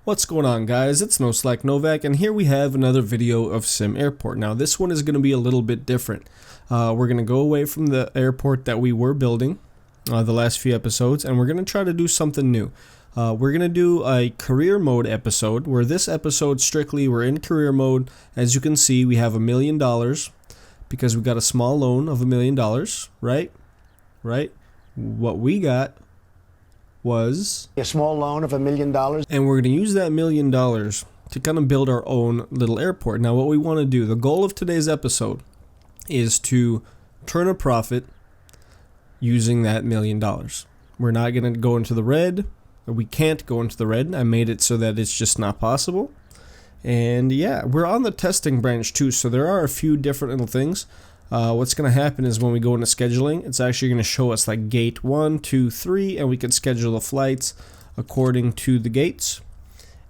What's going on, guys? It's NoSlack Novak, and here we have another video of SimAirport. Now this one is going to be a little bit different. We're going to go away from the airport that we were building the last few episodes, and we're going to try to do something new. We're going to do a career mode episode, where this episode strictly we're in career mode. As you can see, we have $1 million because we got a small loan of $1 million, right? What we got was a small loan of $1 million. And we're going to use that $1 million to kind of build our own little airport. Now what we want to do, the goal of today's episode is to turn a profit using that $1 million. We're not going to go into the red. We can't go into the red. I made it so that it's just not possible. And yeah, we're on the testing branch too, so there are a few different little things. What's going to happen is when we go into scheduling, it's actually going to show us like gate 1, 2, 3, and we can schedule the flights according to the gates.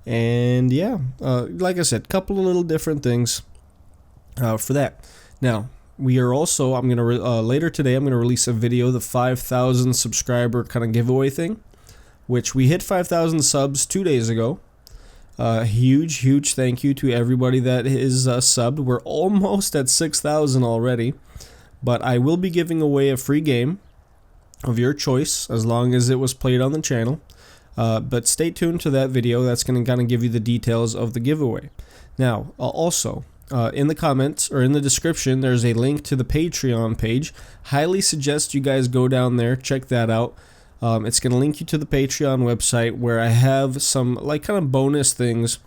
And yeah, like I said, a couple of little different things for that. Now, we are also, I'm going to, later today, I'm going to release a video, the 5,000 subscriber kind of giveaway thing, which we hit 5,000 subs 2 days ago. Huge thank you to everybody that is subbed. We're almost at 6,000 already, but I will be giving away a free game of your choice as long as it was played on the channel. But stay tuned to that video. That's going to kind of give you the details of the giveaway. Now, also, in the comments or in the description, there's a link to the Patreon page. Highly suggest you guys go down there, check that out. It's going to link you to the Patreon website where I have some like kind of bonus things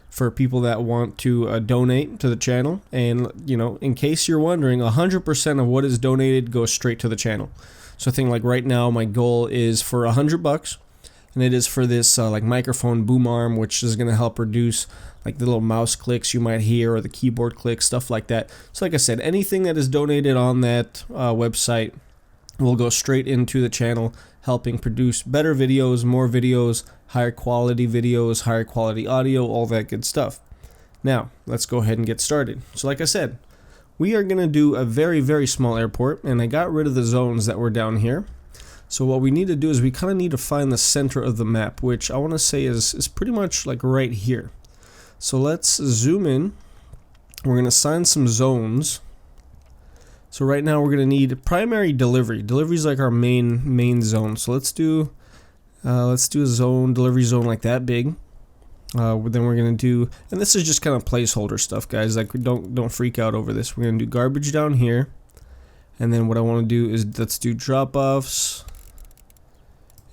for people that want to donate to the channel. And, you know, in case you're wondering, 100% of what is donated goes straight to the channel. So I think like right now my goal is for $100, and it is for this like microphone boom arm, which is going to help reduce like the little mouse clicks you might hear or the keyboard clicks, stuff like that. So like I said, anything that is donated on that website will go straight into the channel, helping produce better videos, more videos, higher quality videos, higher quality audio, all that good stuff. Now, let's go ahead and get started. So like I said, we are going to do a very small airport, and I got rid of the zones that were down here. So what we need to do is we kind of need to find the center of the map, which I want to say is pretty much like right here. So let's zoom in. We're going to assign some zones. So right now we're going to need primary delivery. Delivery is like our main zone. So let's do a zone, delivery zone like that big. Then we're going to do, and this is just kind of placeholder stuff, guys. Like don't freak out over this. We're going to do garbage down here. And then what I want to do is let's do drop-offs.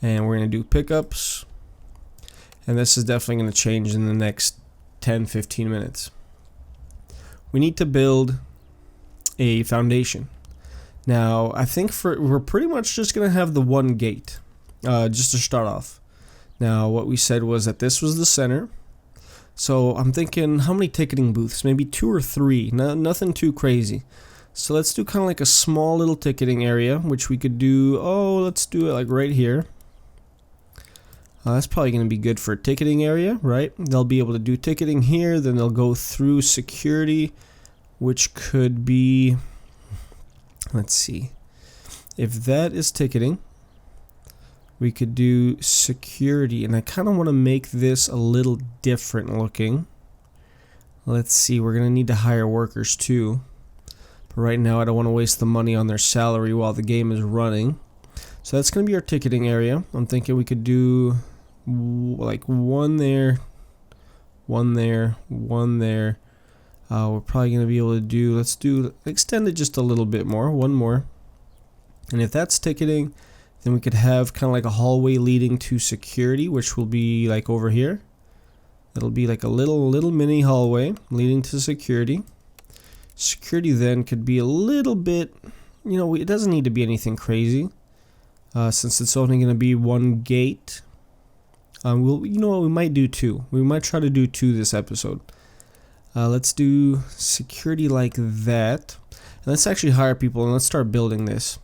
And we're going to do pickups. And this is definitely going to change in the next 10-15 minutes. We need to build a foundation. Now I think we're pretty much just gonna have the one gate just to start off. Now what we said was that this was the center, so I'm thinking how many ticketing booths, maybe 2 or 3, nothing too crazy. So let's do kind of like a small little ticketing area, which we could do, let's do it like right here. That's probably going to be good for a ticketing area, right? They'll be able to do ticketing here, then they'll go through security, which could be, let's see, if that is ticketing, we could do security, and I kind of want to make this a little different looking. Let's see, we're going to need to hire workers too, but right now I don't want to waste the money on their salary while the game is running. So that's going to be our ticketing area. I'm thinking we could do like one there, one there, one there. We're probably going to be able to do, extend it just a little bit more, one more. And if that's ticketing, then we could have kind of like a hallway leading to security, which will be like over here. It'll be like a little mini hallway leading to security. Security then could be a little bit, you know, it doesn't need to be anything crazy. Since it's only going to be one gate. You know what, we might do 2. We might try to do 2 this episode. Let's do security like that. And let's actually hire people and let's start building this.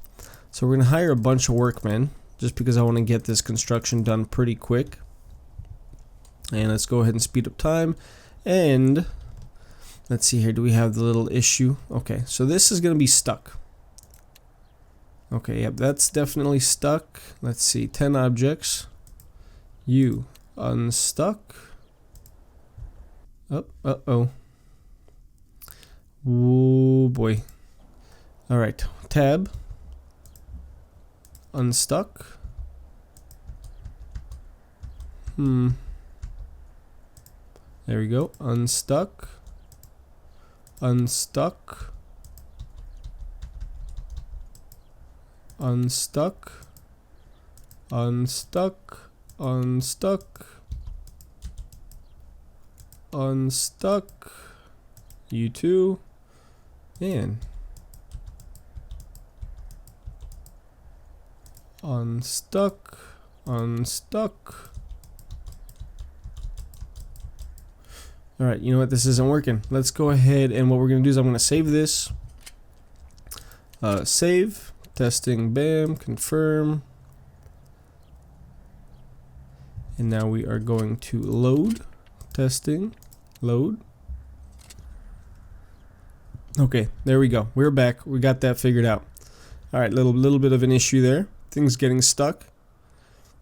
So we're going to hire a bunch of workmen just because I want to get this construction done pretty quick. And let's go ahead and speed up time. And let's see here. Do we have the little issue? Okay, so this is going to be stuck. Okay, yep, that's definitely stuck. Let's see, 10 objects. You unstuck. Uh-oh. Oh boy. Alright, tab. Unstuck. There we go. Unstuck. Unstuck. Unstuck. Unstuck. Unstuck. Unstuck. You too. And unstuck. Unstuck. Alright, you know what? This isn't working. Let's go ahead, and what we're going to do is I'm going to save this. Save. Testing. Bam. Confirm. And now we are going to load. Testing. Load. Okay, there we go. We're back. We got that figured out. Alright, little bit of an issue there. Things getting stuck.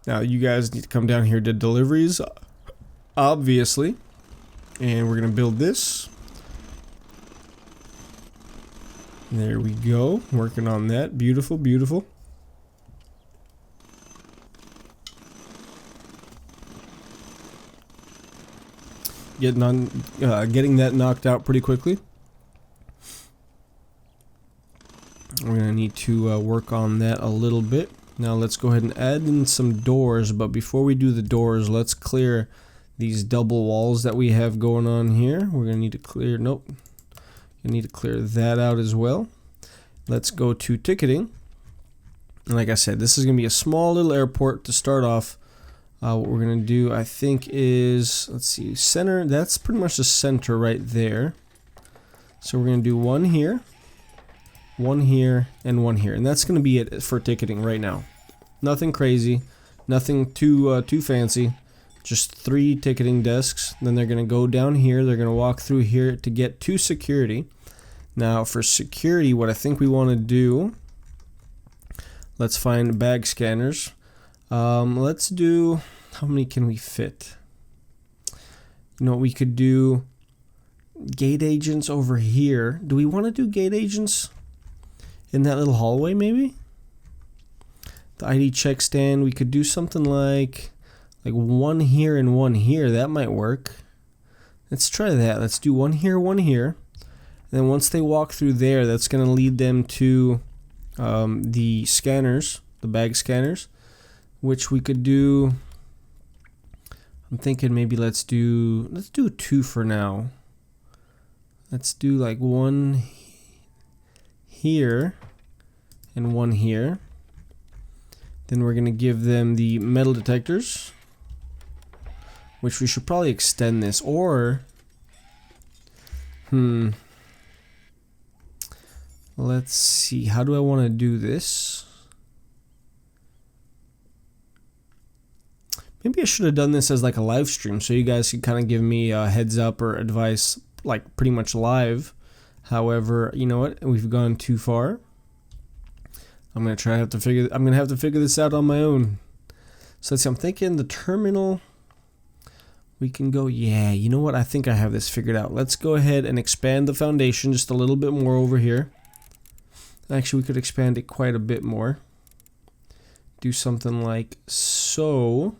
Now you guys need to come down here to deliveries, obviously. And we're going to build this. There we go. Working on that. Beautiful, beautiful. Getting that knocked out pretty quickly. We're going to need to work on that a little bit. Now let's go ahead and add in some doors. But before we do the doors, let's clear these double walls that we have going on here. We're going to need to clear, nope. You need to clear that out as well. Let's go to ticketing. And like I said, this is going to be a small little airport to start off. What we're going to do, I think, is, let's see, center. That's pretty much the center right there. So we're going to do one here, and one here. And that's going to be it for ticketing right now. Nothing crazy. Nothing too fancy. Just 3 ticketing desks. Then they're going to go down here. They're going to walk through here to get to security. Now for security, what I think we want to do, let's find bag scanners. Let's do, how many can we fit? You know, we could do gate agents over here. Do we want to do gate agents in that little hallway maybe? The ID check stand, we could do something like one here and one here. That might work. Let's try that. Let's do one here, one here. And then once they walk through there, that's going to lead them to the scanners, the bag scanners, which we could do. I'm thinking maybe let's do 2 for now. Let's do like one here and one here. Then we're going to give them the metal detectors, which we should probably extend this, or let's see, how do I want to do this? Maybe I should have done this as like a live stream so you guys could kind of give me a heads up or advice like pretty much live. However, you know what? We've gone too far. I'm going to have to figure this out on my own. So let's see, I'm thinking the terminal, we can go, yeah, you know what? I think I have this figured out. Let's go ahead and expand the foundation just a little bit more over here. Actually, we could expand it quite a bit more. Do something like so.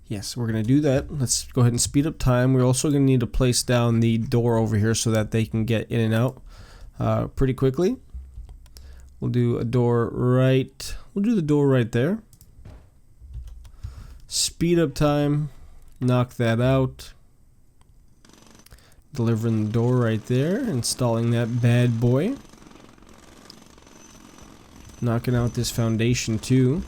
Yes, we're going to do that. Let's go ahead and speed up time. We're also going to need to place down the door over here so that they can get in and out pretty quickly. We'll do a door right. We'll do the door right there. Speed up time. Knock that out. Delivering the door right there. Installing that bad boy. Knocking out this foundation too.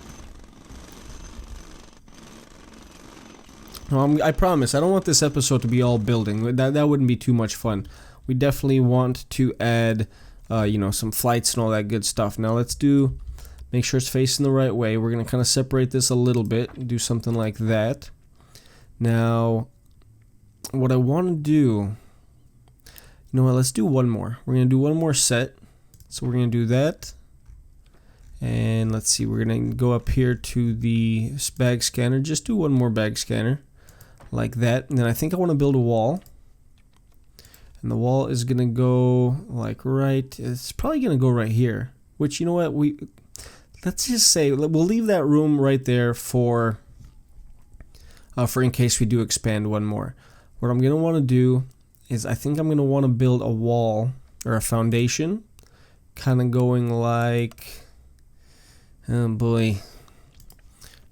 I promise, I don't want this episode to be all building. That wouldn't be too much fun. We definitely want to add, you know, some flights and all that good stuff. Now let's make sure it's facing the right way. We're going to kind of separate this a little bit. Do something like that. Now, what I want to do, you know what, let's do one more. We're going to do one more set. So we're going to do that. And let's see, we're going to go up here to the bag scanner. Just do one more bag scanner. like that. And then I think I want to build a wall. And the wall is going to go like right, it's probably going to go right here. Which, you know what, let's just say, we'll leave that room right there for in case we do expand one more. What I'm going to want to do is I think I'm going to want to build a wall or a foundation, kind of going like, oh boy.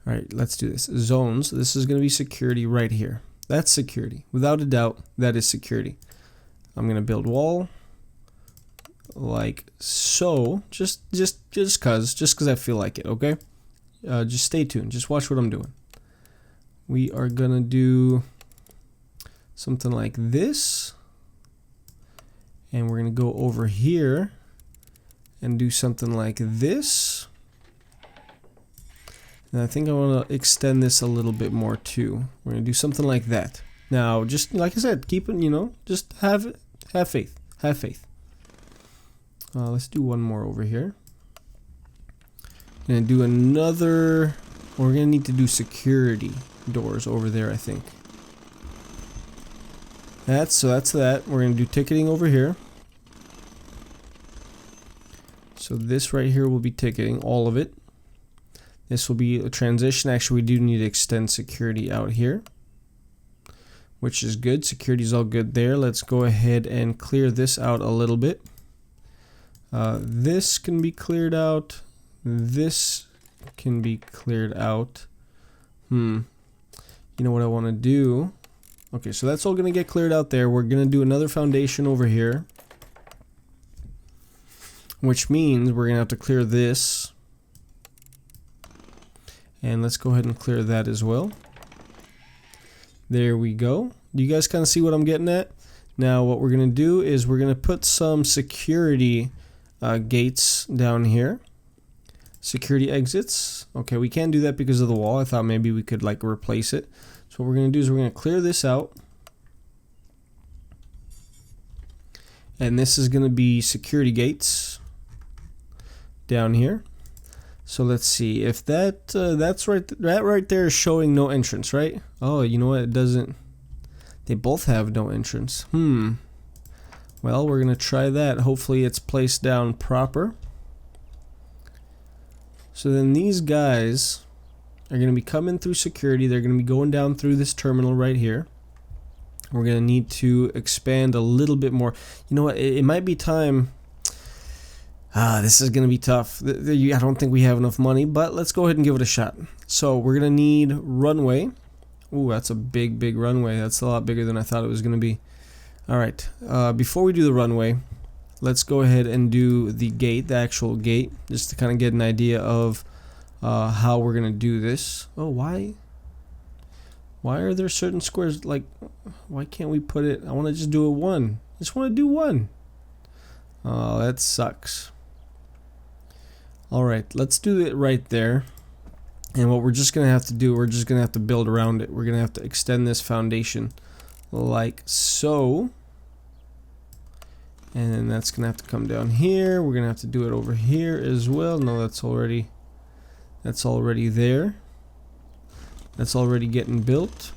All right, let's do this. Zones, this is going to be security right here. That's security. Without a doubt, that is security. I'm going to build wall like so, just cause I feel like it, okay? Just stay tuned. Just watch what I'm doing. We are going to do something like this. And we're going to go over here and do something like this. And I think I want to extend this a little bit more too. We're going to do something like that. Now, just like I said, keep it, you know, just have faith. Have faith. Let's do one more over here. Gonna do another. We're gonna need to do security doors over there, I think. That's that. We're gonna do ticketing over here. So this right here will be ticketing, all of it. This will be a transition. Actually, we do need to extend security out here, which is good. Security is all good there. Let's go ahead and clear this out a little bit. This can be cleared out. This can be cleared out. You know what I want to do? Okay, so that's all going to get cleared out there. We're going to do another foundation over here, which means we're going to have to clear this. And let's go ahead and clear that as well. There we go. Do you guys kind of see what I'm getting at? Now what we're going to do is we're going to put some security gates down here. Security exits. Okay, we can't do that because of the wall. I thought maybe we could like replace it. So what we're going to do is we're going to clear this out. And this is going to be security gates down here. So let's see if that right there is showing no entrance, right? Oh, you know what? It doesn't. They both have no entrance. Well, we're gonna try that. Hopefully it's placed down proper. So then these guys are gonna be coming through security. They're gonna be going down through this terminal right here. We're gonna need to expand a little bit more. You know what? It might be time. This is gonna be tough. I don't think we have enough money, but let's go ahead and give it a shot. So we're gonna need runway. Ooh, that's a big runway. That's a lot bigger than I thought it was gonna be. Alright, before we do the runway, let's go ahead and do the gate, the actual gate, just to kind of get an idea of how we're going to do this. Oh, why are there certain squares, like, why can't we put it, I want to just do a 1. I just want to do 1. Oh, that sucks. Alright, let's do it right there. And what we're just going to have to do, we're just going to have to build around it. We're going to have to extend this foundation like so, and then that's gonna have to come down here. We're gonna have to do it over here as well. No, that's already there. That's already getting built.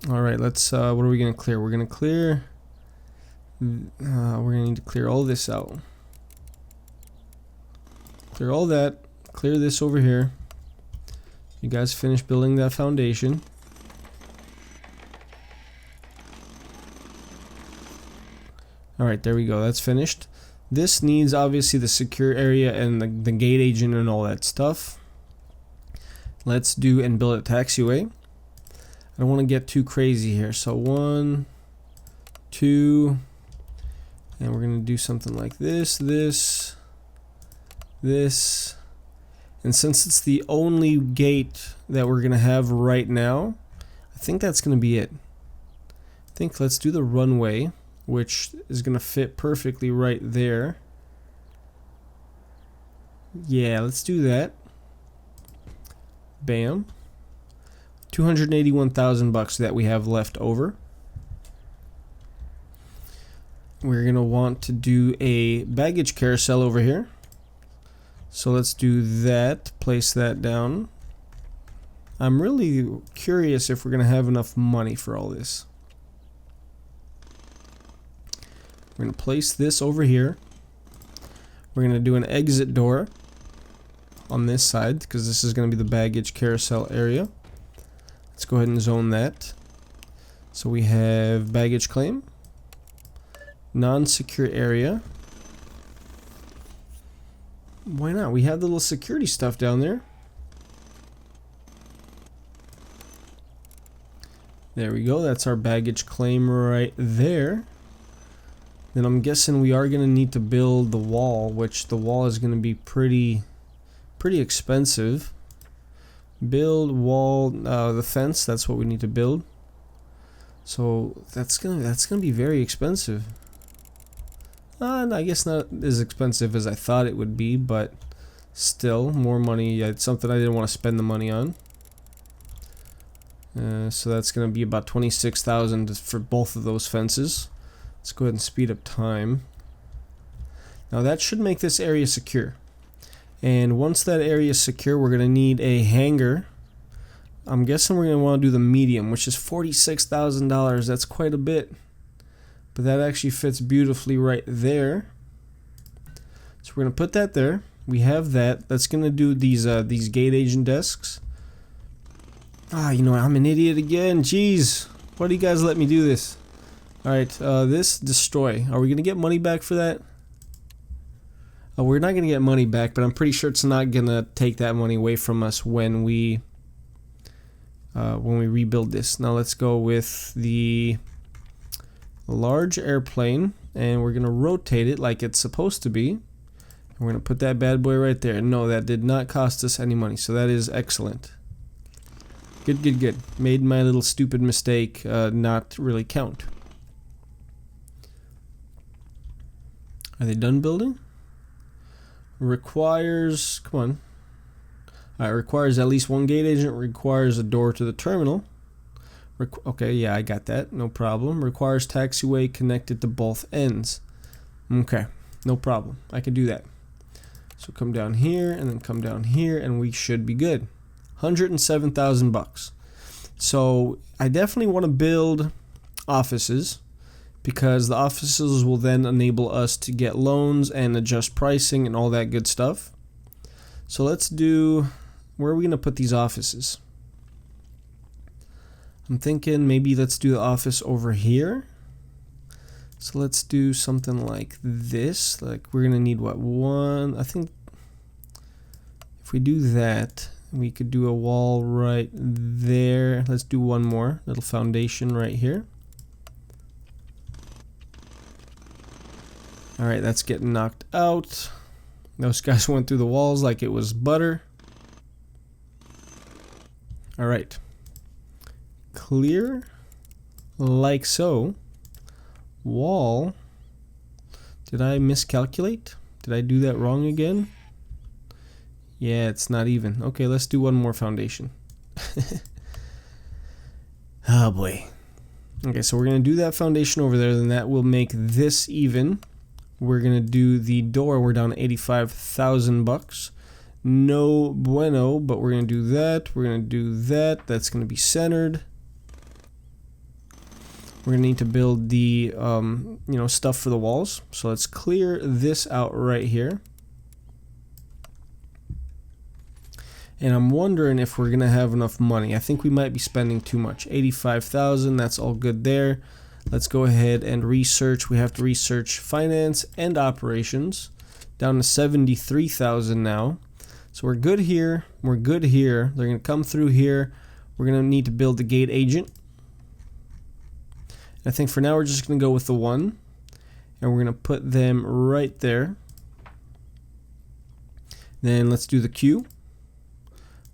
All right, let's what are we gonna clear? We're gonna clear we're gonna need to clear all this out. Clear all that, clear this over here. You guys finish building that foundation. Alright, there we go, that's finished. This needs obviously the secure area and the gate agent and all that stuff. Let's do and build a taxiway. I don't want to get too crazy here, so 1, 2, and we're going to do something like this, this, and since it's the only gate that we're gonna have right now, I think that's gonna be it. I think let's do the runway, which is gonna fit perfectly right there. Yeah, let's do that. Bam. 281,000 bucks that we have left over. we're gonna want to do a baggage carousel over here. So let's do that, place that down. I'm really curious if we're gonna have enough money for all this. We're gonna place this over here. We're gonna do an exit door on this side because this is gonna be the baggage carousel area. Let's go ahead and zone that. So we have baggage claim, non-secure area. Why not? We have the little security stuff down there. There we go. That's our baggage claim right there. Then I'm guessing we are going to need to build the wall, which the wall is going to be pretty expensive. Build wall, the fence. That's what we need to build. So that's gonna be very expensive. I guess not as expensive as I thought it would be, but still more money. It's something I didn't want to spend the money on. So that's gonna be about 26,000 for both of those fences. Let's go ahead and speed up time. Now that should make this area secure. And once that area is secure, we're gonna need a hangar. I'm guessing we're going to want to do the medium, which is $46,000. That's quite a bit. But that actually fits beautifully right there. So we're going to put that there. We have that. That's going to do these gate agent desks. You know what? I'm an idiot again. Jeez. Why do you guys let me do this? Alright, this destroy. Are we going to get money back for that? We're not going to get money back, but I'm pretty sure it's not going to take that money away from us when we rebuild this. Now let's go with the large airplane, and we're gonna rotate it like it's supposed to be. And we're gonna put that bad boy right there. No, that did not cost us any money, so that is excellent. Good, good, good. Made my little stupid mistake not really count. Are they done building? Requires, come on. Requires at least one gate agent, requires a door to the terminal. Okay, yeah, I got that, no problem. Requires taxiway connected to both ends. Okay, no problem, I can do that. So come down here and then come down here and we should be good. 107,000 bucks. So I definitely want to build offices because the offices will then enable us to get loans and adjust pricing and all that good stuff. So let's do, where are we going to put these offices? I'm thinking maybe let's do the office over here. So let's do something like this. Like we're going to need what, one, I think if we do that, we could do a wall right there. Let's do one more little foundation right here. Alright, that's getting knocked out. Those guys went through the walls like it was butter. Alright. Clear. Like so. Wall. Did I miscalculate? Did I do that wrong again? Yeah, it's not even. Okay, let's do one more foundation. Oh boy. Okay, so we're going to do that foundation over there, then that will make this even. We're going to do the door. We're down to 85,000 bucks. No bueno, but we're going to do that. We're going to do that. That's going to be centered. We're going to need to build the stuff for the walls. So let's clear this out right here. And I'm wondering if we're going to have enough money. I think we might be spending too much. 85,000, that's all good there. Let's go ahead and research. We have to research finance and operations. Down to 73,000 now. So we're good here. We're good here. They're going to come through here. We're going to need to build the gate agent. I think for now we're just going to go with the one. And we're going to put them right there. Then let's do the queue.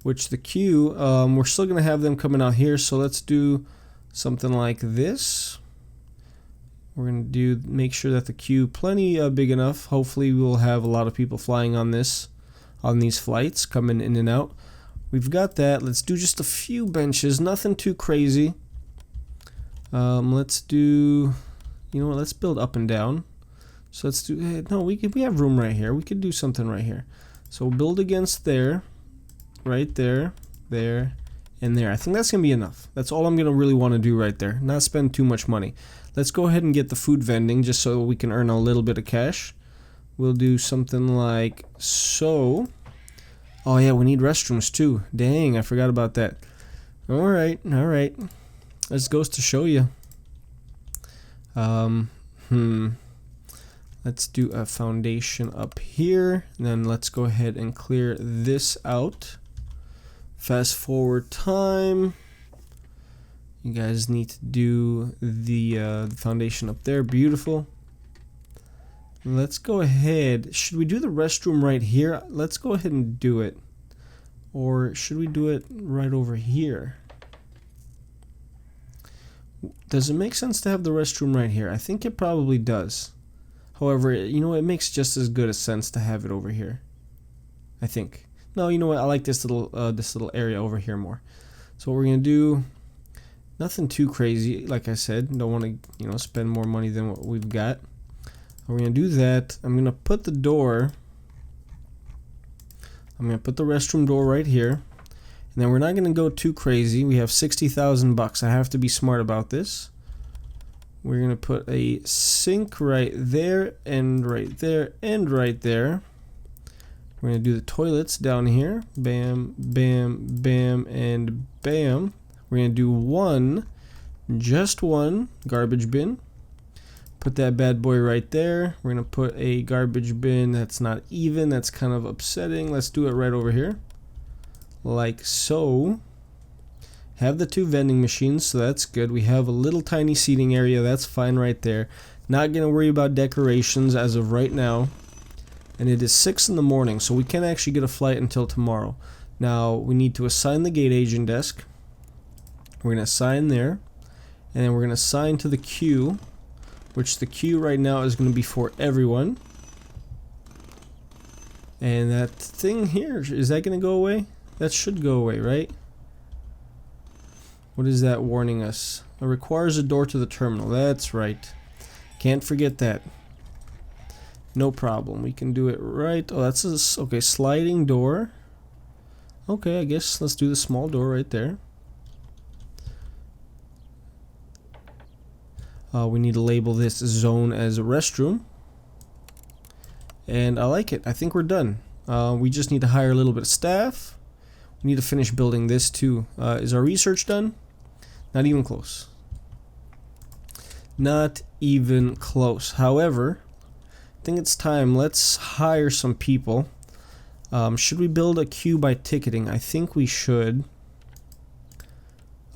Which the queue, we're still going to have them coming out here. So let's do something like this. We're going to make sure that the queue plenty big enough. Hopefully we'll have a lot of people flying on these flights, coming in and out. We've got that. Let's do just a few benches, nothing too crazy. Let's do, You know what? Let's build up and down. So let's do. No, we have room right here. We could do something right here. So we'll build against there, right there, there, and there. I think that's gonna be enough. That's all I'm gonna really want to do right there. Not spend too much money. Let's go ahead and get the food vending just so we can earn a little bit of cash. We'll do something like so. Oh yeah, we need restrooms too. Dang, I forgot about that. All right. This goes to show you. Let's do a foundation up here. And then let's go ahead and clear this out. Fast forward time. You guys need to do the foundation up there. Beautiful. Let's go ahead. Should we do the restroom right here? Let's go ahead and do it. Or should we do it right over here? Does it make sense to have the restroom right here? I think it probably does. However, you know, it makes just as good a sense to have it over here. I think. No, you know what? I like this little area over here more. So what we're gonna do, nothing too crazy. Like I said, don't want to, you know, spend more money than what we've got. We're gonna do that. I'm gonna put the door. I'm gonna put the restroom door right here, and then we're not gonna go too crazy. We have 60,000 bucks. I have to be smart about this. We're gonna put a sink right there, and right there, and right there. We're gonna do the toilets down here. Bam, bam, bam, and bam. We're gonna do just one garbage bin. Put that bad boy right there. We're gonna put a garbage bin that's not even. That's kind of upsetting. Let's do it right over here, like so. Have the two vending machines, so that's good. We have a little tiny seating area. That's fine right there. Not gonna worry about decorations as of right now. And it is 6 in the morning, so we can't actually get a flight until tomorrow. Now we need to assign the gate agent desk. We're gonna assign there, and then we're gonna assign to the queue, which the queue right now is going to be for everyone. And that thing here, is that going to go away? That should go away, right? What is that warning us? It requires a door to the terminal. That's right. Can't forget that. No problem. We can do it right. Oh, that's a, okay, sliding door. Okay, I guess let's do the small door right there. We need to label this zone as a restroom. And I like it. I think we're done. We just need to hire a little bit of staff. We need to finish building this too. Is our research done? Not even close. Not even close. However, I think it's time. Let's hire some people. Should we build a queue by ticketing? I think we should.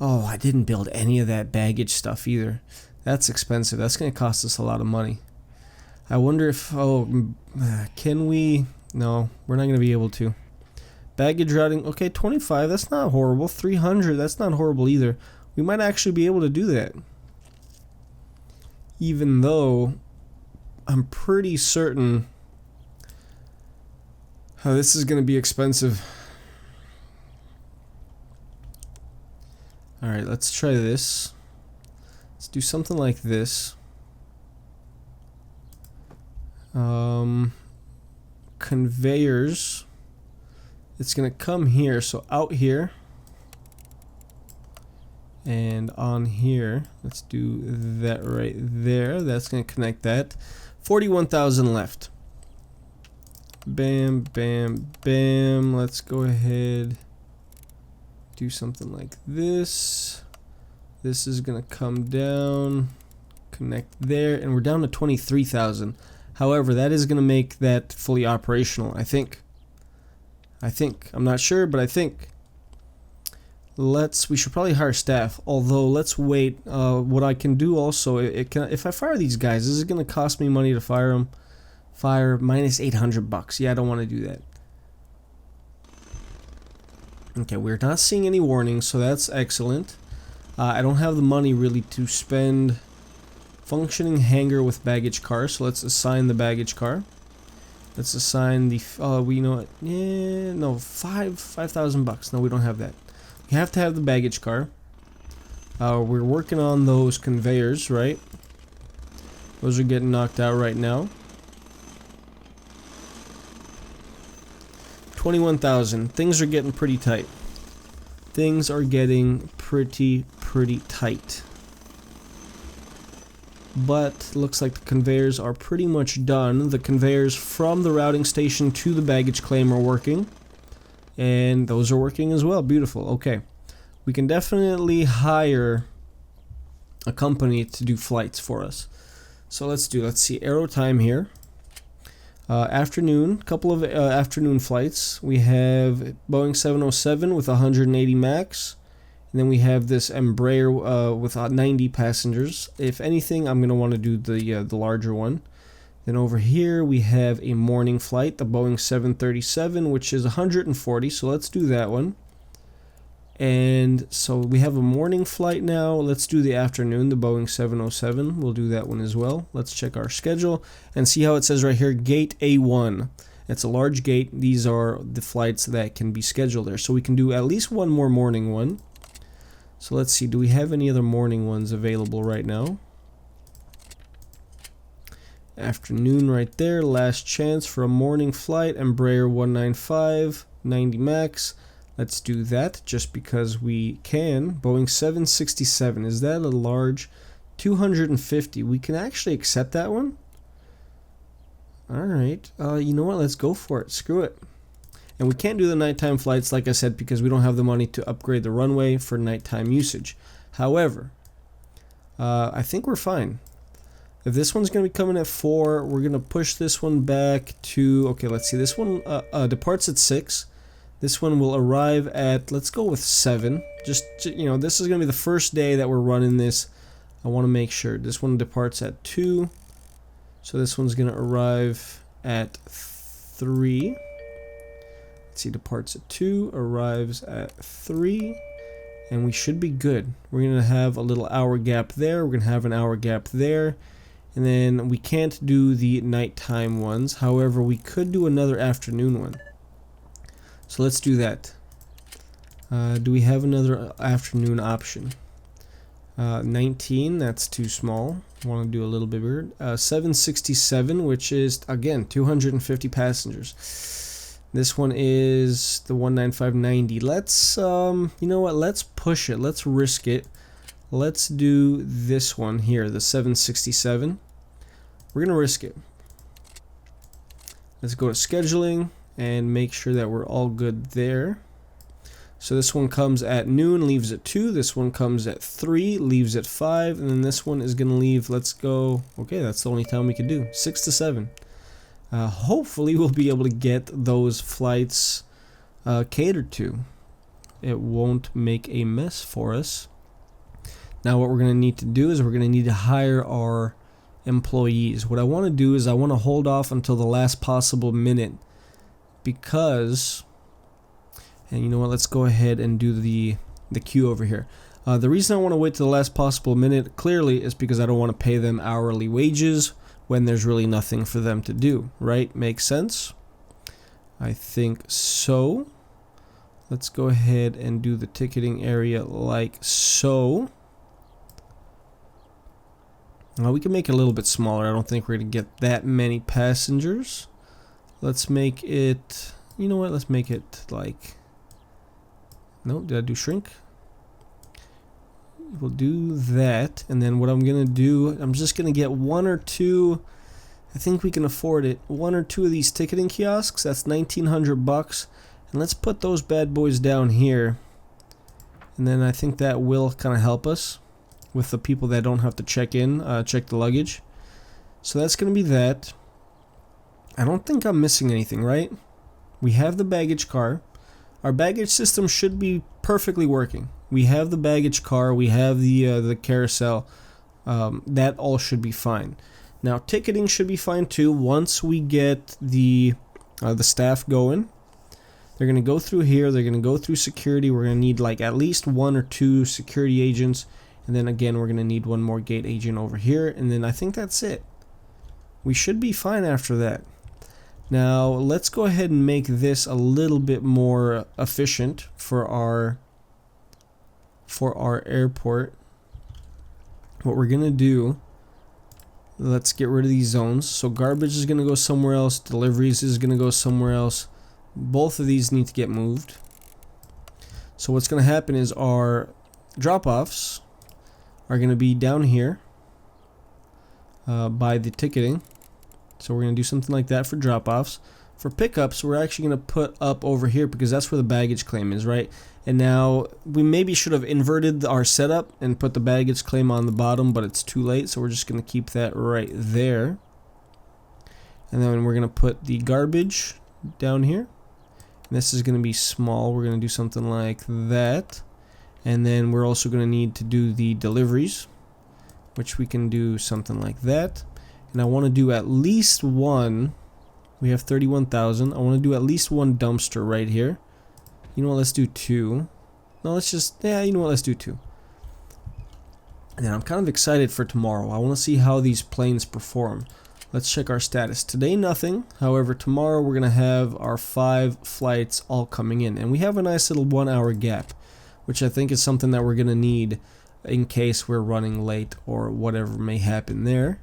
Oh, I didn't build any of that baggage stuff either. That's expensive. That's going to cost us a lot of money. I wonder if... Oh, can we... No, we're not going to be able to. Baggage routing. Okay, 25. That's not horrible. 300. That's not horrible either. We might actually be able to do that. Even though I'm pretty certain this is going to be expensive. Alright, let's try this. Let's do something like this. Conveyors. It's gonna come here, so out here and on here. Let's do that right there. That's gonna connect that. 41,000 left. Bam, bam, bam. Let's go ahead. Do something like this. This is gonna come down, connect there, and we're down to 23,000. However, that is gonna make that fully operational, I think. I'm not sure, but I think. We should probably hire staff, although let's wait. What I can do also, if I fire these guys, is it gonna cost me money to fire them? Fire minus 800 bucks. Yeah, I don't want to do that. Okay, we're not seeing any warnings, so that's excellent. I don't have the money really to spend. Functioning hangar with baggage car, so let's assign the baggage car. Let's assign the, we know it, yeah, no, 5,000 bucks. No, we don't have that. We have to have the baggage car. We're working on those conveyors, right? Those are getting knocked out right now. 21,000. Things are getting pretty tight. Things are getting pretty tight. But looks like the conveyors are pretty much done. The conveyors from the routing station to the baggage claim are working. And those are working as well. Beautiful. Okay. We can definitely hire a company to do flights for us. So let's see, arrow time here. Afternoon, couple of afternoon flights. We have Boeing 707 with 180 max. And then we have this Embraer with 90 passengers. If anything, I'm going to want to do the larger one. Then over here we have a morning flight, the Boeing 737, which is 140. So let's do that one. And so we have a morning flight now. Let's do the afternoon, the Boeing 707. We'll do that one as well. Let's check our schedule and see how it says right here, gate A1. It's a large gate. These are the flights that can be scheduled there. So we can do at least one more morning one. So let's see, do we have any other morning ones available right now? Afternoon right there, last chance for a morning flight, Embraer 195, 90 max. Let's do that just because we can. Boeing 767, is that a large? 250, we can actually accept that one? Alright, you know what, let's go for it, screw it. And we can't do the nighttime flights, like I said, because we don't have the money to upgrade the runway for nighttime usage. However, I think we're fine. If this one's going to be coming at 4, we're going to push this one back to... Okay, let's see. This one departs at 6. This one will arrive at... Let's go with 7. Just, you know, this is going to be the first day that we're running this. I want to make sure. This one departs at 2. So this one's going to arrive at 3. Let's see, departs at 2, arrives at 3, and we should be good. We're going to have a little hour gap there, we're going to have an hour gap there, and then we can't do the nighttime ones. However, we could do another afternoon one. So let's do that. Do we have another afternoon option? 19, that's too small. I want to do a little bit bigger. 767, which is, again, 250 passengers. This one is the 19590. Let's, you know what, let's push it. Let's risk it. Let's do this one here, the 767. We're going to risk it. Let's go to scheduling and make sure that we're all good there. So this one comes at noon, leaves at 2. This one comes at 3, leaves at 5. And then this one is going to leave, let's go, okay, that's the only time we can do, 6 to 7. Hopefully we'll be able to get those flights catered to. It won't make a mess for us. Now what we're going to need to do is we're going to need to hire our employees. What I want to do is I want to hold off until the last possible minute because, and you know what, let's go ahead and do the queue over here. The reason I want to wait till the last possible minute clearly is because I don't want to pay them hourly wages when there's really nothing for them to do, right? Makes sense? I think so. Let's go ahead and do the ticketing area like so. Now we can make it a little bit smaller. I don't think we're going to get that many passengers. Let's make it, you know what, let's make it like, no, did I do shrink? We'll do that, and then what I'm gonna do, I'm just gonna get 1 or 2, I think we can afford it, 1 or 2 of these ticketing kiosks. That's 1,900 bucks, and let's put those bad boys down here, and then I think that will kind of help us with the people that don't have to check in, check the luggage. So that's gonna be that. I don't think I'm missing anything, right? We have the baggage car. Our baggage system should be perfectly working. We have the baggage car, we have the carousel, that all should be fine. Now ticketing should be fine too. Once we get the staff going, they're going to go through here, they're going to go through security. We're going to need like at least 1 or 2 security agents, and then again we're going to need 1 more gate agent over here, and then I think that's it. We should be fine after that. Now let's go ahead and make this a little bit more efficient for our airport. What we're gonna do Let's get rid of these zones. So garbage is going to go somewhere else. Deliveries is going to go somewhere else. Both of these need to get moved. So what's going to happen is our drop-offs are going to be down here by the ticketing. So we're going to do something like that for drop-offs. For pickups, we're actually going to put up over here because that's where the baggage claim is, right? And now we maybe should have inverted our setup and put the baggage claim on the bottom, but it's too late, so we're just going to keep that right there. And then we're going to put the garbage down here. And this is going to be small. We're going to do something like that. And then we're also going to need to do the deliveries, which we can do something like that. And I want to do at least one. We have 31,000. I want to do at least one dumpster right here. You know what, let's do two. No, let's just, yeah, you know what, let's do two. And then I'm kind of excited for tomorrow. I want to see how these planes perform. Let's check our status. Today, nothing. However, tomorrow we're going to have our 5 flights all coming in. And we have a nice little 1 hour gap, which I think is something that we're going to need in case we're running late or whatever may happen there.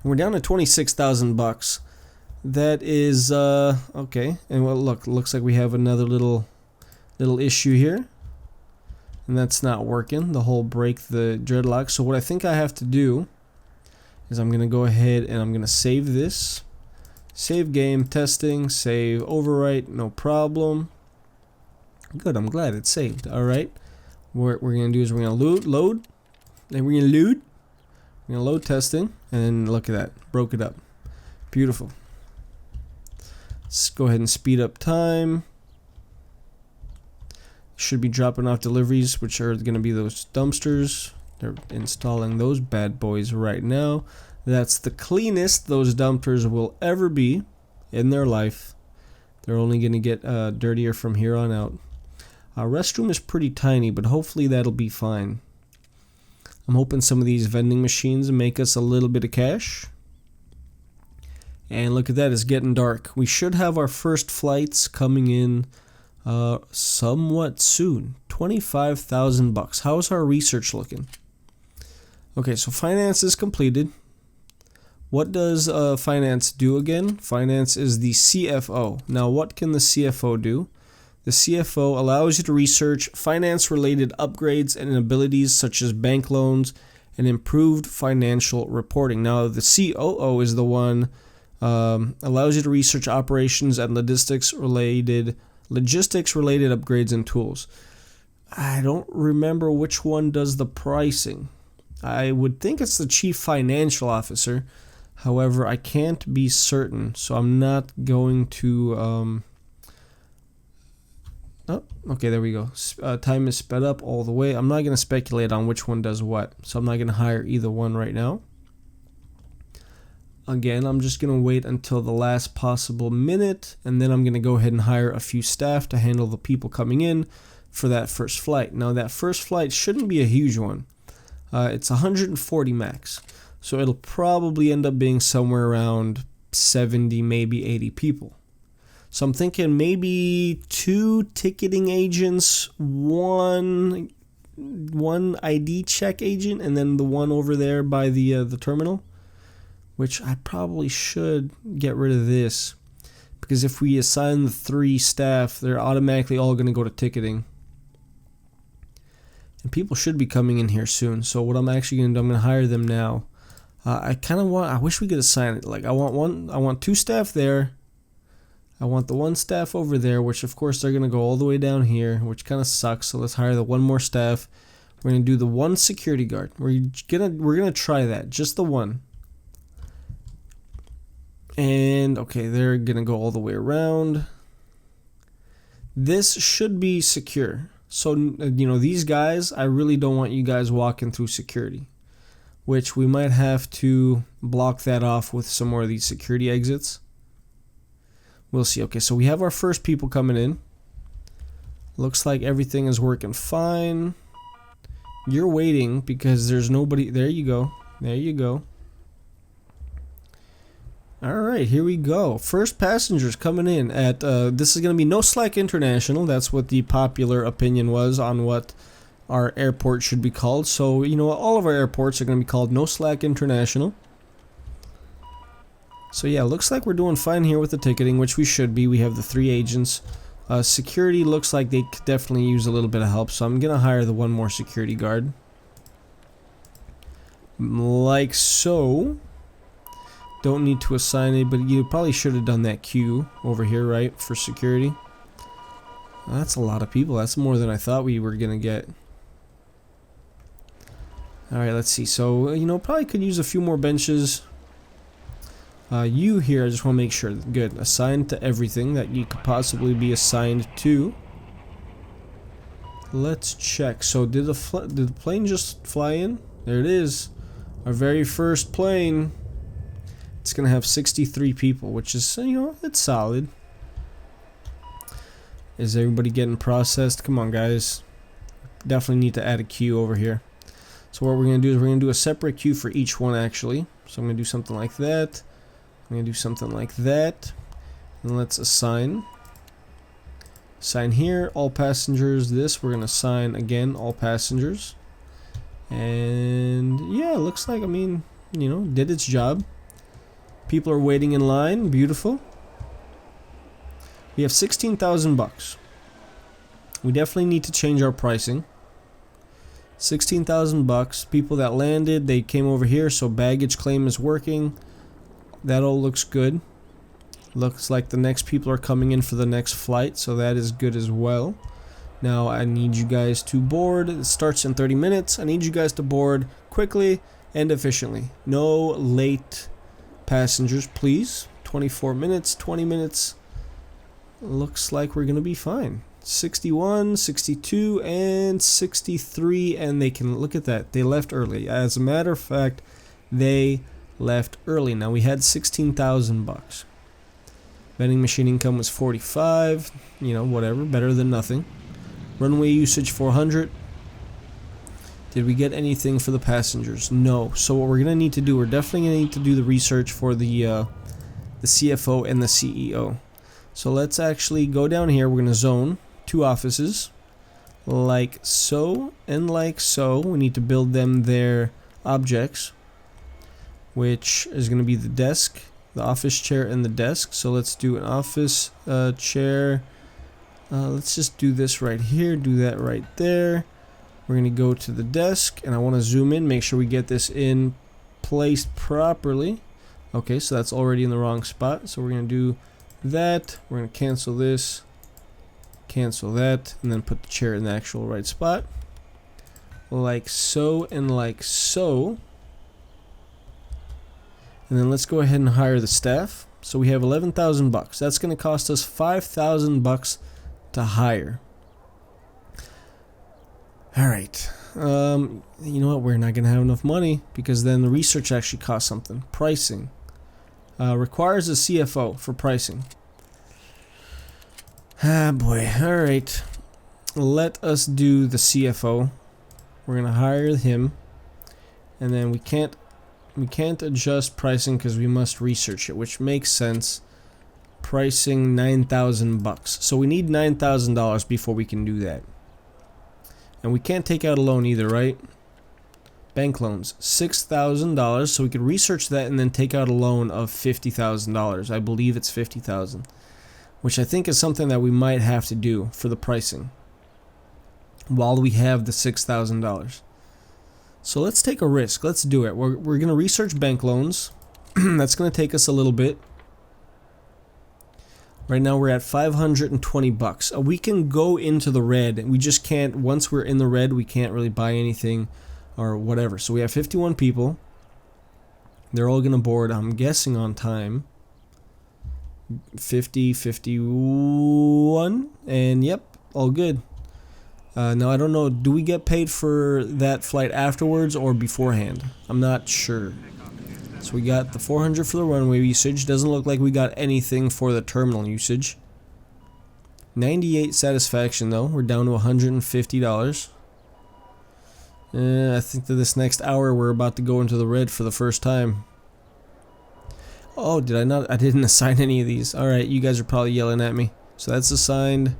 And we're down to 26,000 bucks. That is okay. And well, look, looks like we have another little issue here, and that's not working. The whole break the dreadlock. So what I think I have to do is I'm gonna go ahead and I'm gonna save this, save game, testing, save, overwrite, no problem. Good, I'm glad it's saved. All right, what we're gonna do is we're gonna load, and we're gonna load testing, and then look at that, broke it up, beautiful. Let's go ahead and speed up time. Should be dropping off deliveries, which are going to be those dumpsters. They're installing those bad boys right now. That's the cleanest those dumpsters will ever be in their life. They're only going to get dirtier from here on out. Our restroom is pretty tiny, but hopefully that'll be fine. I'm hoping some of these vending machines make us a little bit of cash. And look at that, it's getting dark. We should have our first flights coming in somewhat soon. 25,000 bucks. How's our research looking? Okay, so finance is completed. What does finance do again? Finance is the CFO. Now, what can the CFO do? The CFO allows you to research finance-related upgrades and abilities such as bank loans and improved financial reporting. Now, the COO is the one allows you to research operations and logistics-related upgrades and tools. I don't remember which one does the pricing. I would think it's the chief financial officer. However, I can't be certain, so I'm not going to. Oh, okay, there we go. Time is sped up all the way. I'm not going to speculate on which one does what, so I'm not going to hire either one right now. Again, I'm just going to wait until the last possible minute, and then I'm going to go ahead and hire a few staff to handle the people coming in for that first flight. Now, that first flight shouldn't be a huge one. It's 140 max, so it'll probably end up being somewhere around 70, maybe 80 people. So I'm thinking maybe 2 ticketing agents, one ID check agent, and then the one over there by the terminal. Which I probably should get rid of this, because if we assign the 3 staff, they're automatically all going to go to ticketing. And people should be coming in here soon. So what I'm actually going to do, I'm going to hire them now. I wish we could assign it. Like I want 2 staff there. I want the 1 staff over there, which of course they're going to go all the way down here, which kind of sucks. So let's hire the 1 more staff. We're going to do the 1 security guard. We're going to try that, just the 1. And okay, they're gonna go all the way around. This should be secure. So, you know, these guys, I really don't want you guys walking through security, which we might have to block that off with some more of these security exits. We'll see. Okay, so we have our first people coming in. Looks like everything is working fine. You're waiting because there's nobody. There you go. There you go. Alright, here we go. First passengers coming in at, this is going to be NoSlack International. That's what the popular opinion was on what our airport should be called. So, you know, all of our airports are going to be called NoSlack International. So yeah, looks like we're doing fine here with the ticketing, which we should be. We have the 3 agents. Security looks like they could definitely use a little bit of help, so I'm gonna hire the 1 more security guard. Like so. Don't need to assign it, but you probably should have done that queue over here, right, for security. That's a lot of people. That's more than I thought we were gonna get. Alright, let's see. So, you know, probably could use a few more benches. You here, I just want to make sure. Good. Assigned to everything that you could possibly be assigned to. Let's check. So, did the plane just fly in? There it is. Our very first plane. It's going to have 63 people, which is, you know, it's solid. Is everybody getting processed? Come on, guys. Definitely need to add a queue over here. So what we're going to do is we're going to do a separate queue for each one, actually. So I'm going to do something like that. I'm going to do something like that. And let's assign. Assign here, all passengers. This, we're going to assign, again, all passengers. And, yeah, it looks like, I mean, you know, did its job. People are waiting in line. Beautiful. We have 16,000 bucks. We definitely need to change our pricing. 16,000 bucks. People that landed, they came over here, so baggage claim is working. That all looks good. Looks like the next people are coming in for the next flight, so that is good as well. Now I need you guys to board. It starts in 30 minutes. I need you guys to board quickly and efficiently. No late passengers, please. 24 minutes, 20 minutes. Looks like we're gonna be fine. 61, 62, and 63, and they can look at that. They left early. As a matter of fact, they left early. Now we had 16,000 bucks. Vending machine income was 45. You know, whatever, better than nothing. Runway usage 400. Did we get anything for the passengers? No. So what we're gonna need to do, we're definitely gonna need to do the research for the CFO and the CEO. So let's actually go down here. We're gonna zone 2 offices, like so and like so. We need to build them their objects, which is going to be the desk, the office chair, and the desk. So let's do an office chair. Let's just do this right here, do that right there. We're going to go to the desk, and I want to zoom in, make sure we get this in placed properly. Okay, so that's already in the wrong spot. So we're going to do that. We're going to cancel this. Cancel that, and then put the chair in the actual right spot, like so and like so. And then let's go ahead and hire the staff. So we have 11,000 bucks. That's going to cost us 5,000 bucks to hire. All right. You know what? We're not going to have enough money because then the research actually costs something. Pricing requires a CFO for pricing. Ah boy, alright. Let us do the CFO. We're gonna hire him. And then we can't adjust pricing because we must research it, which makes sense. Pricing 9,000 bucks. So we need $9,000 before we can do that. And we can't take out a loan either, right? Bank loans, $6,000. So we could research that and then take out a loan of $50,000. I believe it's $50,000. Which I think is something that we might have to do for the pricing while we have the $6,000. So let's take a risk. Let's do it. We're going to research bank loans. That's going to take us a little bit. Right now we're at 520 bucks. We can go into the red. We just can't, once we're in the red, we can't really buy anything or whatever. So we have 51 people. They're all going to board, I'm guessing, on time. 50, 51, and yep, all good. Now I don't know, do we get paid for that flight afterwards or beforehand? I'm not sure. So we got the 400 for the runway usage. Doesn't look like we got anything for the terminal usage. 98 satisfaction though. We're down to $150. I think that this next hour we're about to go into the red for the first time. Oh, did I not? I didn't assign any of these. Alright, you guys are probably yelling at me. So that's assigned.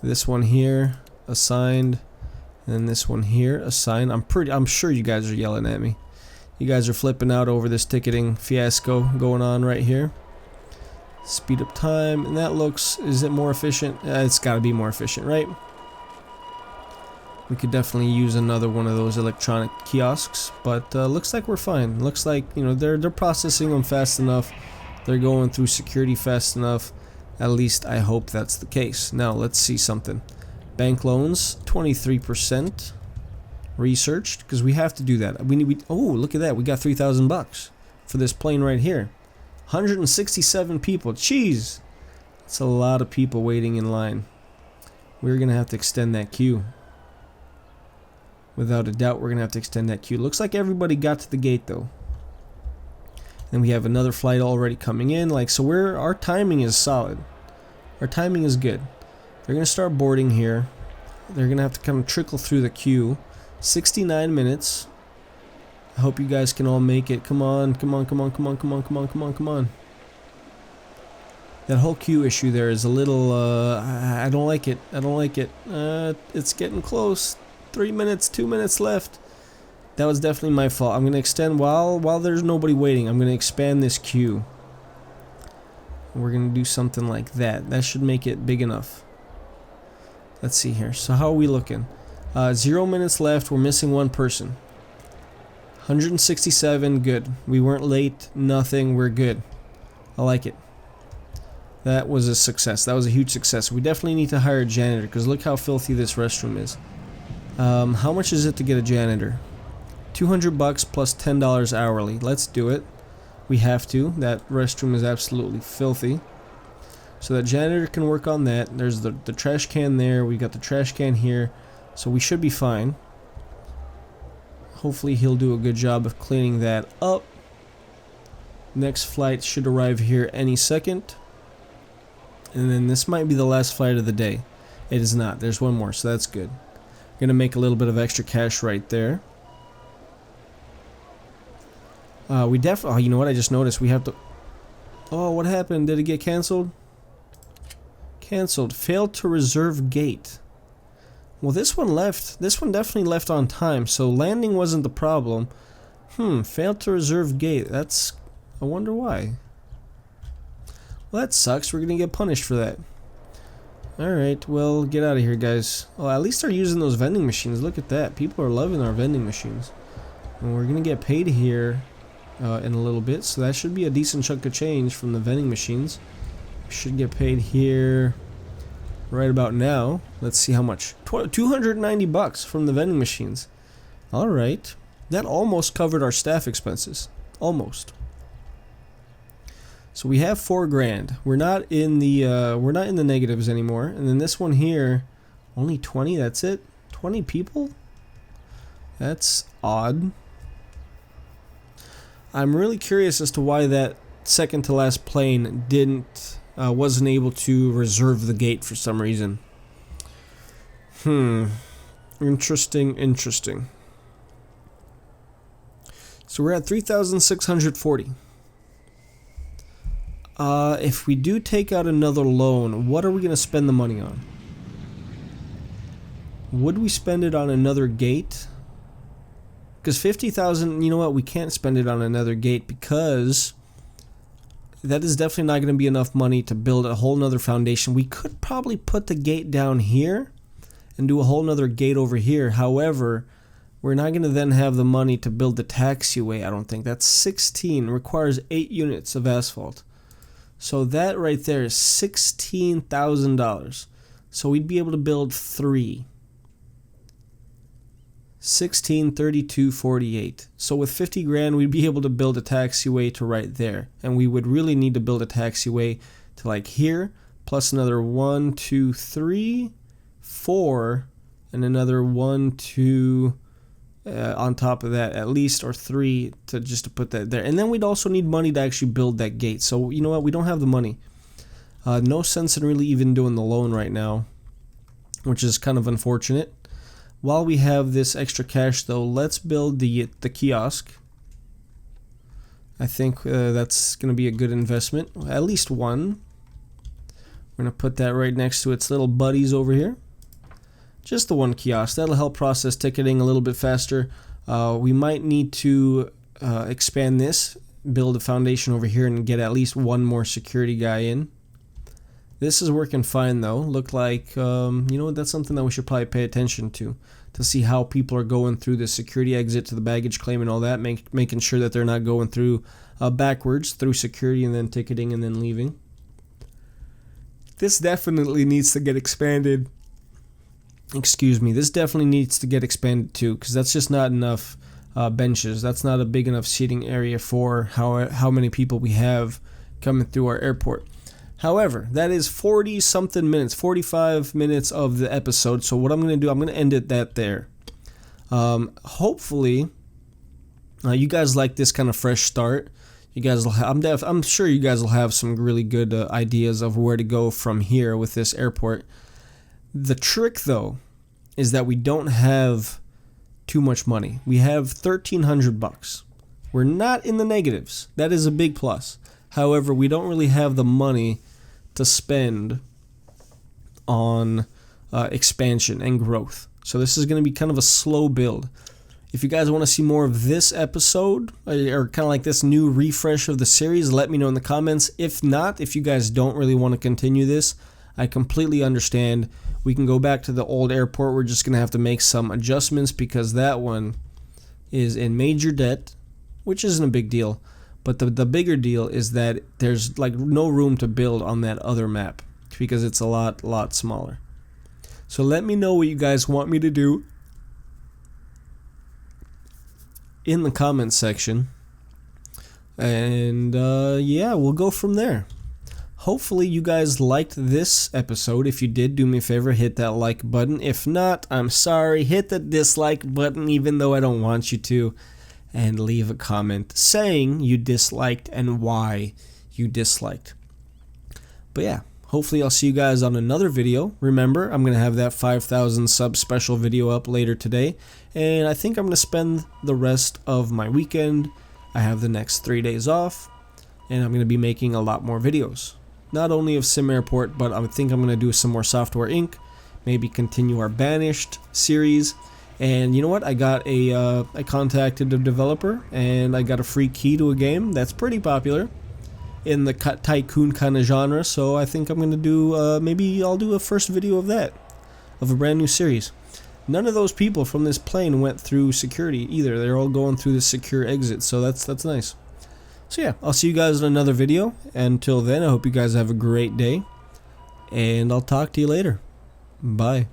This one here, assigned. And then this one here, assigned. I'm sure you guys are yelling at me. You guys are flipping out over this ticketing fiasco going on right here. Speed up time, and that looks, is it more efficient? It's got to be more efficient, right? We could definitely use another one of those electronic kiosks, but looks like we're fine. Looks like, you know, they're processing them fast enough. They're going through security fast enough. At least I hope that's the case. Now let's see something. Bank loans, 23%. Researched, because we have to do that. Oh, look at that. We got $3,000 for this plane right here. 167 people. Jeez. That's a lot of people waiting in line. We're going to have to extend that queue. Without a doubt, we're going to have to extend that queue. Looks like everybody got to the gate, though. And we have another flight already coming in. Like, so our timing is solid. Our timing is good. They're going to start boarding here. They're going to have to come trickle through the queue. 69 minutes. I hope you guys can all make it. Come on, come on, come on, come on, come on, come on, come on, come on. That whole queue issue there is a little, I don't like it. I don't like it. It's getting close. 3 minutes, 2 minutes left. That was definitely my fault. I'm going to extend while there's nobody waiting. I'm going to expand this queue. We're going to do something like that. That should make it big enough. Let's see here. So how are we looking? 0 minutes left. We're missing one person. 167. Good. We weren't late. Nothing. We're good. I like it. That was a success. That was a huge success. We definitely need to hire a janitor because look how filthy this restroom is. How much is it to get a janitor? $200 plus $10 hourly. Let's do it. We have to. That restroom is absolutely filthy. So that janitor can work on that. There's the trash can there. We got the trash can here. So we should be fine. Hopefully he'll do a good job of cleaning that up. Next flight should arrive here any second. And then this might be the last flight of the day. It is not. There's one more, so that's good. Gonna make a little bit of extra cash right there. We definitely. Oh, you know what? I just noticed we have to. Oh, what happened? Did it get canceled? Canceled. Failed to reserve gate. Well, this one left. This one definitely left on time, so landing wasn't the problem. Failed to reserve gate. That's. I wonder why. Well, that sucks. We're gonna get punished for that. Alright, well, get out of here, guys. Oh, at least they're using those vending machines. Look at that. People are loving our vending machines. And we're gonna get paid here in a little bit, so that should be a decent chunk of change from the vending machines. We should get paid here right about now. Let's see how much. $290 from the vending machines. Alright. That almost covered our staff expenses. Almost. So we have $4 grand. We're not in the negatives anymore. And then this one here, only 20. That's it. 20 people. That's odd. I'm really curious as to why that second to last plane wasn't able to reserve the gate for some reason. Interesting. So we're at 3,640. If we do take out another loan, what are we going to spend the money on? Would we spend it on another gate? Because 50,000, you know what, we can't spend it on another gate because that is definitely not going to be enough money to build a whole nother foundation. We could probably put the gate down here and do a whole nother gate over here. However, we're not going to then have the money to build the taxiway, I don't think. That's 16, requires 8 units of asphalt. So that right there is $16,000. So we'd be able to build 3. 16, 32, 48. So with 50 grand, we'd be able to build a taxiway to right there. And we would really need to build a taxiway to like here, plus another 1, 2, 3, 4, and another 1, 2, on top of that at least, or 3 to put that there. And then we'd also need money to actually build that gate. So you know what, we don't have the money. No sense in really even doing the loan right now, which is kind of unfortunate. While we have this extra cash though, let's build the kiosk. I think that's going to be a good investment, at least one. We're going to put that right next to its little buddies over here. Just the one kiosk. That'll help process ticketing a little bit faster. We might need to expand this, build a foundation over here, and get at least one more security guy in. This is working fine though. Looked like, you know what, that's something that we should probably pay attention to see how people are going through the security exit to the baggage claim and all that, making sure that they're not going through backwards through security and then ticketing and then leaving. This definitely needs to get expanded. Excuse me, this definitely needs to get expanded too, because that's just not enough benches. That's not a big enough seating area for how many people we have coming through our airport. However, that is 40 something minutes, 45 minutes of the episode. So what I'm going to do, I'm going to end it there. Hopefully, you guys like this kind of fresh start. You guys will I'm sure you guys will have some really good ideas of where to go from here with this airport. The trick though is that we don't have too much money. We have $1,300. We're not in the negatives. That is a big plus. However, we don't really have the money to spend on expansion and growth. So this is going to be kind of a slow build. If you guys want to see more of this episode or kind of like this new refresh of the series, let me know in the comments. If not, if you guys don't really want to continue this, I completely understand. We can go back to the old airport. We're just going to have to make some adjustments because that one is in major debt, which isn't a big deal. But the bigger deal is that there's like no room to build on that other map because it's a lot smaller. So let me know what you guys want me to do in the comments section. And yeah, we'll go from there. Hopefully you guys liked this episode. If you did, do me a favor, hit that like button. If not, I'm sorry, hit the dislike button even though I don't want you to. And leave a comment saying you disliked and why you disliked. But yeah, hopefully I'll see you guys on another video. Remember, I'm going to have that 5,000 sub special video up later today. And I think I'm going to spend the rest of my weekend. I have the next 3 days off. And I'm going to be making a lot more videos. Not only of SimAirport, but I think I'm going to do some more Software Inc. Maybe continue our Banished series. And you know what? I contacted a developer and I got a free key to a game that's pretty popular in the tycoon kind of genre. So I think I'm gonna do maybe I'll do a first video of that, of a brand new series. None of those people from this plane went through security either. They're all going through the secure exit. So that's nice. So yeah, I'll see you guys in another video. Until then, I hope you guys have a great day, and I'll talk to you later. Bye.